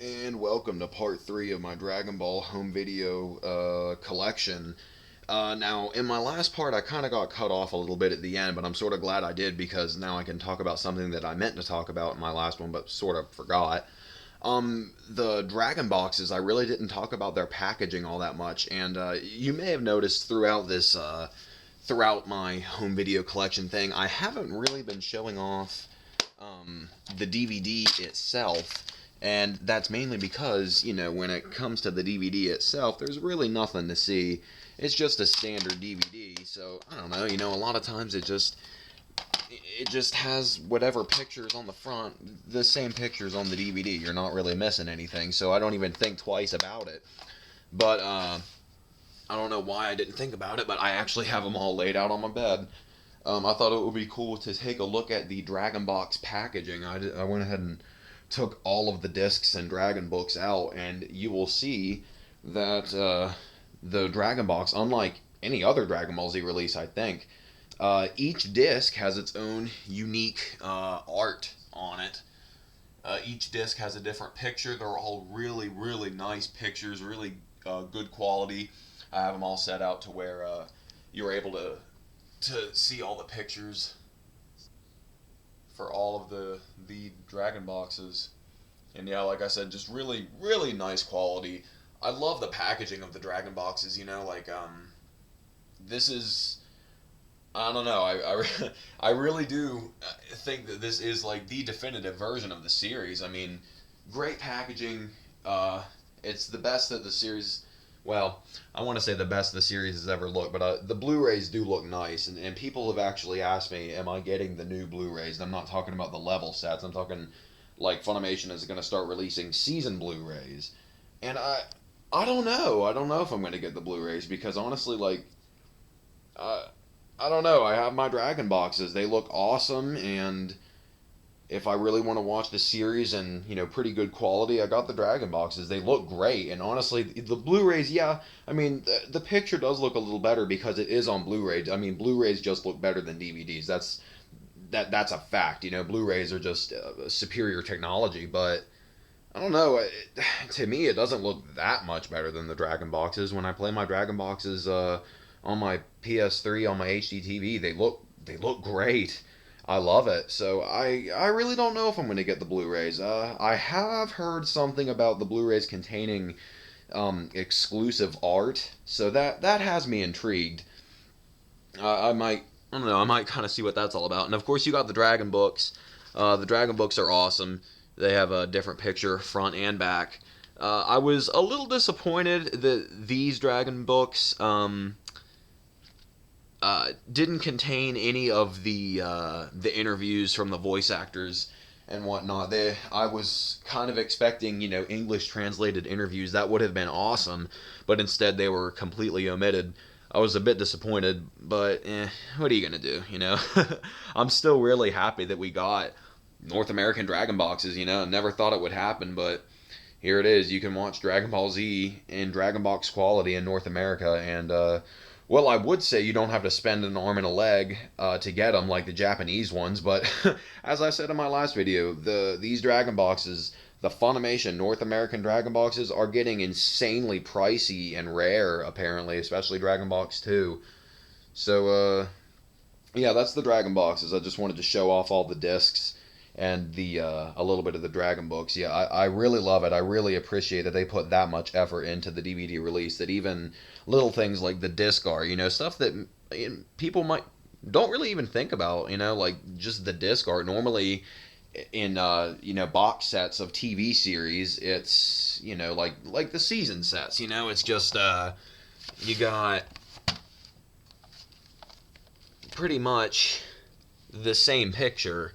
And welcome to part 3 of my Dragon Ball home video collection. Now, in my last part, I kind of got cut off a little bit at the end, but I'm sort of glad I did because now I can talk about something that I meant to talk about in my last one, but sort of forgot. The Dragon Boxes, I really didn't talk about their packaging all that much, and you may have noticed throughout my home video collection thing, I haven't really been showing off the DVD itself. And that's mainly because, when it comes to the DVD itself, there's really nothing to see. It's just a standard DVD, so I don't know, a lot of times it just has whatever pictures on the front, the same pictures on the DVD. You're not really missing anything, so I don't even think twice about it. But I don't know why I didn't think about it, but I actually have them all laid out on my bed. I thought it would be cool to take a look at the Dragon Box packaging. I went ahead and took all of the discs and Dragon books out, and you will see that the Dragon Box, unlike any other Dragon Ball Z release, I think, each disc has its own unique art on it. Each disc has a different picture. They're all really, really nice pictures, really good quality. I have them all set out to where you're able to see all the pictures for all of the Dragon Boxes. And yeah, like I said, just really, really nice quality. I love the packaging of the Dragon Boxes, this is, I don't know, I really do think that this is like the definitive version of the series. I mean, great packaging. It's the best that the series, well, I want to say the best the series has ever looked, but the Blu-rays do look nice, and people have actually asked me, am I getting the new Blu-rays? And I'm not talking about the level sets. I'm talking like Funimation is going to start releasing season Blu-rays, and I don't know. I don't know if I'm going to get the Blu-rays because honestly, like, I don't know. I have my Dragon Boxes. They look awesome, and if I really want to watch the series in, pretty good quality, I got the Dragon Boxes. They look great, and honestly, the Blu-rays, yeah, I mean, the picture does look a little better because it is on Blu-ray. I mean, Blu-rays just look better than DVDs. That's a fact. Blu-rays are just superior technology, but I don't know. To me, it doesn't look that much better than the Dragon Boxes. When I play my Dragon Boxes on my PS3, on my HD TV, they look great. I love it. So I really don't know if I'm going to get the Blu-rays. I have heard something about the Blu-rays containing exclusive art, so that has me intrigued. I don't know, I might kind of see what that's all about. And of course, you got the Dragon books. The Dragon books are awesome. They have a different picture, front and back. I was a little disappointed that these Dragon books didn't contain any of the interviews from the voice actors and whatnot. I was kind of expecting, English translated interviews. That would have been awesome, but instead they were completely omitted. I was a bit disappointed, but what are you gonna do? I'm still really happy that we got North American Dragon Boxes. Never thought it would happen, but here it is. You can watch Dragon Ball Z in Dragon Box quality in North America, and well, I would say you don't have to spend an arm and a leg to get them like the Japanese ones, but as I said in my last video, these Dragon Boxes, the Funimation North American Dragon Boxes, are getting insanely pricey and rare, apparently, especially Dragon Box 2. So, yeah, that's the Dragon Boxes. I just wanted to show off all the discs and a little bit of the Dragon books. Yeah, I really love it. I really appreciate that they put that much effort into the DVD release, that even little things like the disc art, stuff that people don't really even think about, like just the disc art. Normally in box sets of TV series, it's like the season sets, it's just you got pretty much the same picture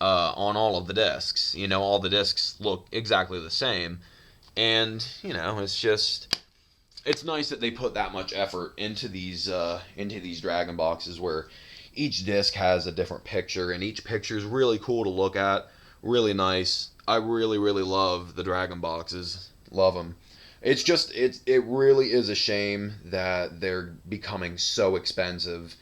on all of the discs. All the discs look exactly the same, and it's nice that they put that much effort into these Dragon Boxes, where each disc has a different picture, and each picture is really cool to look at, really nice. I really, really love the Dragon Boxes. Love them. It really is a shame that they're becoming so expensive,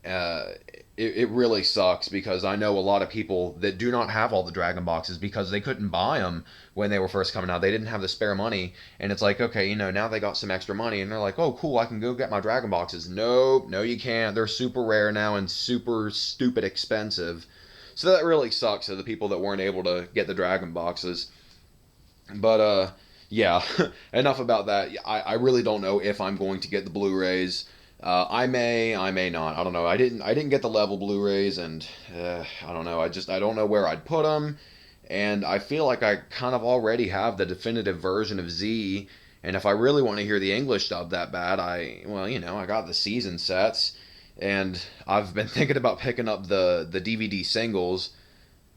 uh, it really sucks because I know a lot of people that do not have all the Dragon boxes because they couldn't buy them when they were first coming out. They didn't have the spare money, and it's like, okay, now they got some extra money, and they're like, oh, cool, I can go get my Dragon boxes. Nope, no, you can't. They're super rare now and super stupid expensive. So that really sucks to the people that weren't able to get the Dragon boxes. But yeah, enough about that. I really don't know if I'm going to get the Blu-rays. I may not. I don't know. I didn't get the level Blu-rays, and I don't know. I don't know where I'd put them, and I feel like I kind of already have the definitive version of Z. And if I really want to hear the English dub that bad, I got the season sets, and I've been thinking about picking up the DVD singles.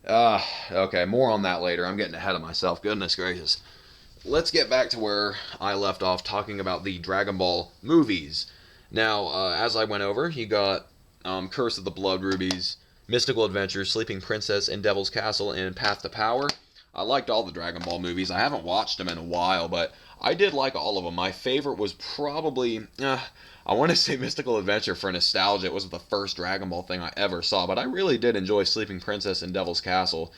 Okay, more on that later. I'm getting ahead of myself. Goodness gracious. Let's get back to where I left off talking about the Dragon Ball movies. Now, as I went over, you got Curse of the Blood Rubies, Mystical Adventures, Sleeping Princess, and Devil's Castle, and Path to Power. I liked all the Dragon Ball movies. I haven't watched them in a while, but I did like all of them. My favorite was probably, I want to say Mystical Adventure for nostalgia. It was the first Dragon Ball thing I ever saw, but I really did enjoy Sleeping Princess and Devil's Castle.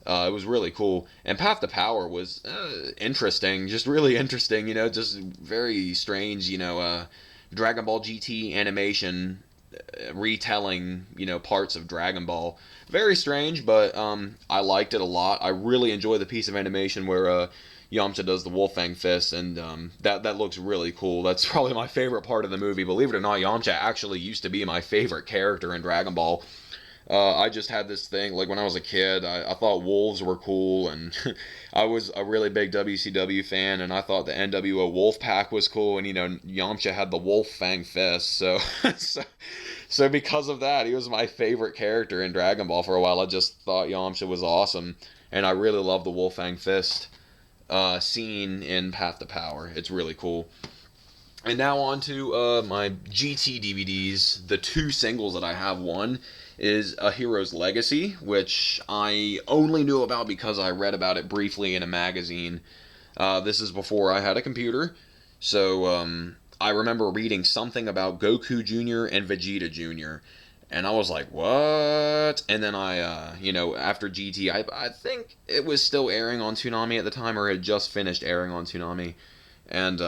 It was really cool. And Path to Power was interesting, just really interesting, just very strange, Dragon Ball GT animation retelling, parts of Dragon Ball. Very strange, but I liked it a lot. I really enjoy the piece of animation where Yamcha does the Wolfang Fist, and that looks really cool. That's probably my favorite part of the movie. Believe it or not, Yamcha actually used to be my favorite character in Dragon Ball. I just had this thing, like when I was a kid, I thought wolves were cool, and I was a really big WCW fan, and I thought the NWO Wolfpack was cool, and Yamcha had the Wolf Fang Fist, so, so because of that, he was my favorite character in Dragon Ball for a while. I just thought Yamcha was awesome, and I really love the Wolf Fang Fist scene in Path to Power. It's really cool. And now on to my GT DVDs, the two singles that I have. One is A Hero's Legacy, which I only knew about because I read about it briefly in a magazine. This is before I had a computer, so I remember reading something about Goku Jr. and Vegeta Jr., and I was like, what? And then after GT, I think it was still airing on Toonami at the time, or it had just finished airing on Toonami, and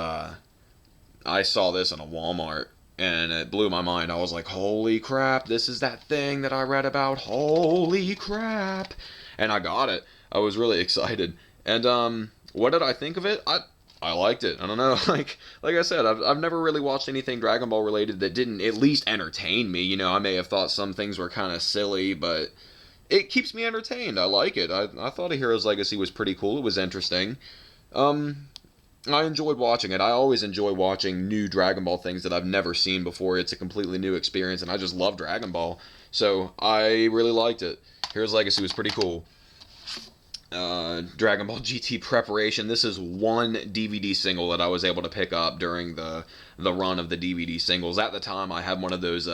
I saw this in a Walmart, and it blew my mind. I was like, holy crap, this is that thing that I read about. Holy crap. And I got it. I was really excited. And what did I think of it? I liked it. I don't know. Like I said, I've never really watched anything Dragon Ball related that didn't at least entertain me. I may have thought some things were kind of silly, but it keeps me entertained. I like it. I thought A Hero's Legacy was pretty cool. It was interesting. I enjoyed watching it. I always enjoy watching new Dragon Ball things that I've never seen before. It's a completely new experience, and I just love Dragon Ball. So I really liked it. Hero's Legacy was pretty cool. Dragon Ball GT Preparation. This is one DVD single that I was able to pick up during the run of the DVD singles. At the time, I had one of those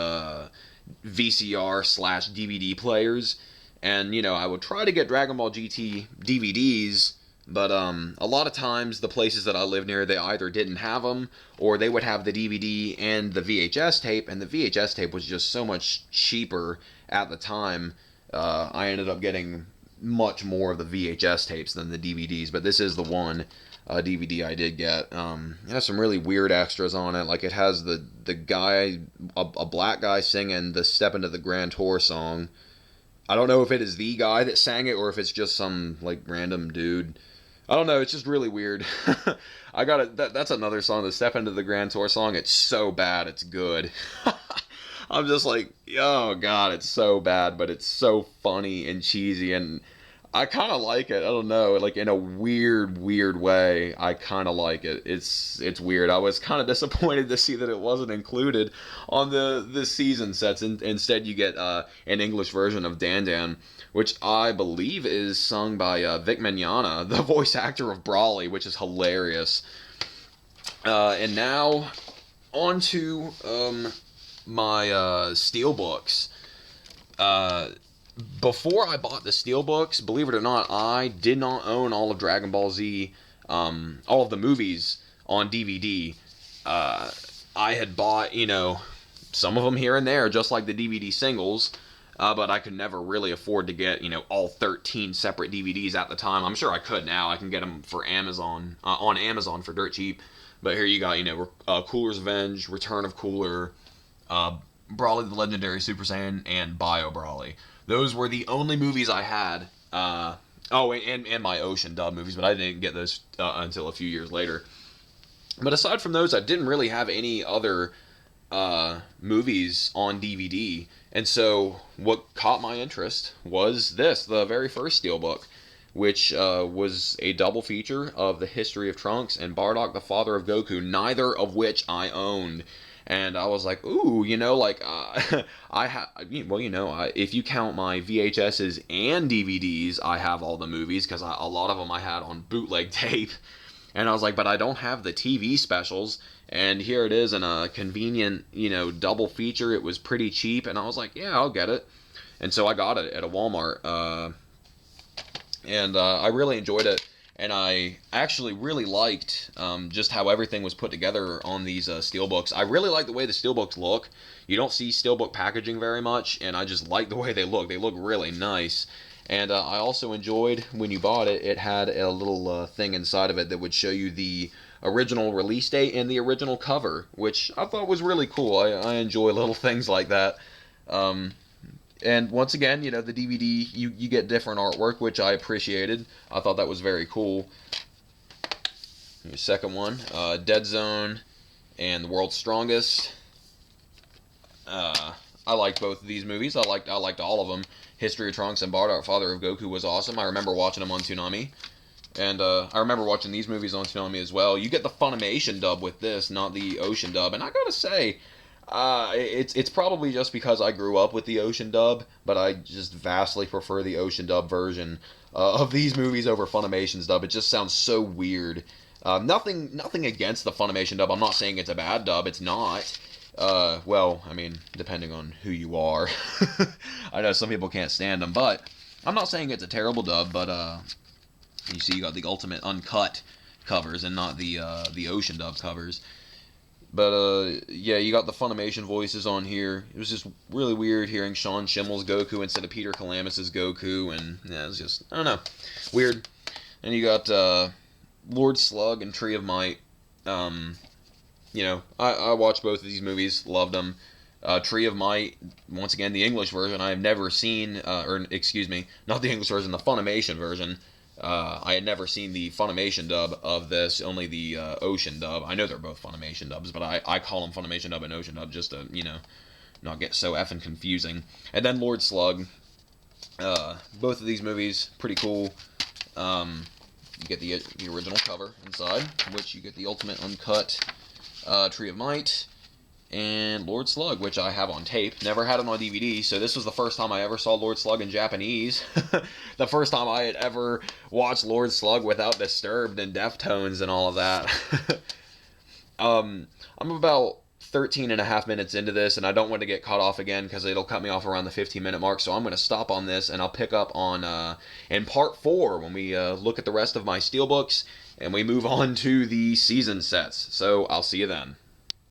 VCR/DVD players, and I would try to get Dragon Ball GT DVDs. But a lot of times, the places that I live near, they either didn't have them, or they would have the DVD and the VHS tape, and the VHS tape was just so much cheaper at the time. I ended up getting much more of the VHS tapes than the DVDs, but this is the one DVD I did get. It has some really weird extras on it, like it has the guy, a black guy singing the Step Into the Grand Tour song. I don't know if it is the guy that sang it, or if it's just some, random dude. I don't know, it's just really weird. I got it. That's another song, the Step Into the Grand Tour song. It's so bad, it's good. I'm just like, oh god, it's so bad, but it's so funny and cheesy, and I kind of like it. I don't know, in a weird way, I kind of like it. It's weird. I was kind of disappointed to see that it wasn't included on the season sets. Instead, you get an English version of Dan Dan, which I believe is sung by Vic Mignogna, the voice actor of Brawly, which is hilarious. And now, on to my Steelbooks. Before I bought the Steelbooks, believe it or not, I did not own all of Dragon Ball Z, all of the movies on DVD. I had bought, some of them here and there, just like the DVD singles. But I could never really afford to get, all 13 separate DVDs at the time. I'm sure I could now. I can get them for Amazon, on Amazon for dirt cheap. But here you got, Cooler's Revenge, Return of Cooler, Brawly the Legendary Super Saiyan, and Bio Brawly. Those were the only movies I had. And my Ocean dub movies, but I didn't get those until a few years later. But aside from those, I didn't really have any other movies on DVD. And so what caught my interest was this, the very first Steelbook, which was a double feature of the History of Trunks and Bardock, the Father of Goku, neither of which I owned. And I was like, ooh, if you count my VHSs and DVDs, I have all the movies, because a lot of them I had on bootleg tape. And I was like, but I don't have the TV specials. And here it is in a convenient, double feature. It was pretty cheap. And I was like, yeah, I'll get it. And so I got it at a Walmart. I really enjoyed it. And I actually really liked just how everything was put together on these Steelbooks. I really like the way the Steelbooks look. You don't see Steelbook packaging very much, and I just like the way they look. They look really nice. And I also enjoyed, when you bought it, it had a little thing inside of it that would show you the original release date and the original cover, which I thought was really cool. I enjoy little things like that. And once again, the DVD, you get different artwork, which I appreciated. I thought that was very cool. Here's the second one, Dead Zone and The World's Strongest. I liked both of these movies. I liked all of them. History of Trunks and Bardock, Father of Goku was awesome. I remember watching them on Toonami. And I remember watching these movies on Toonami as well. You get the Funimation dub with this, not the Ocean dub. And I gotta say, it's probably just because I grew up with the Ocean dub, but I just vastly prefer the Ocean dub version of these movies over Funimation's dub. It just sounds so weird. Nothing against the Funimation dub. I'm not saying it's a bad dub. It's not. Depending on who you are. I know some people can't stand them, but I'm not saying it's a terrible dub. But you see, you got the ultimate uncut covers and not the Ocean dub covers. But, you got the Funimation voices on here. It was just really weird hearing Sean Schimmel's Goku instead of Peter Kalamis's Goku, and, it was just, I don't know, weird. And you got, Lord Slug and Tree of Might. I watched both of these movies, loved them. Tree of Might, once again, the English version, I have never seen, not the English version, the Funimation version. I had never seen the Funimation dub of this, only the Ocean dub. I know they're both Funimation dubs, but I call them Funimation dub and Ocean dub just to, not get so effing confusing. And then Lord Slug. Both of these movies, pretty cool. You get the original cover inside, which you get the ultimate uncut Tree of Might. And Lord Slug, which I have on tape. Never had it on DVD, so this was the first time I ever saw Lord Slug in Japanese. The first time I had ever watched Lord Slug without Disturbed and Deftones and all of that. I'm about 13 and a half minutes into this, and I don't want to get cut off again because it'll cut me off around the 15-minute mark, so I'm going to stop on this, and I'll pick up on in part 4 when we look at the rest of my Steelbooks, and we move on to the season sets. So I'll see you then.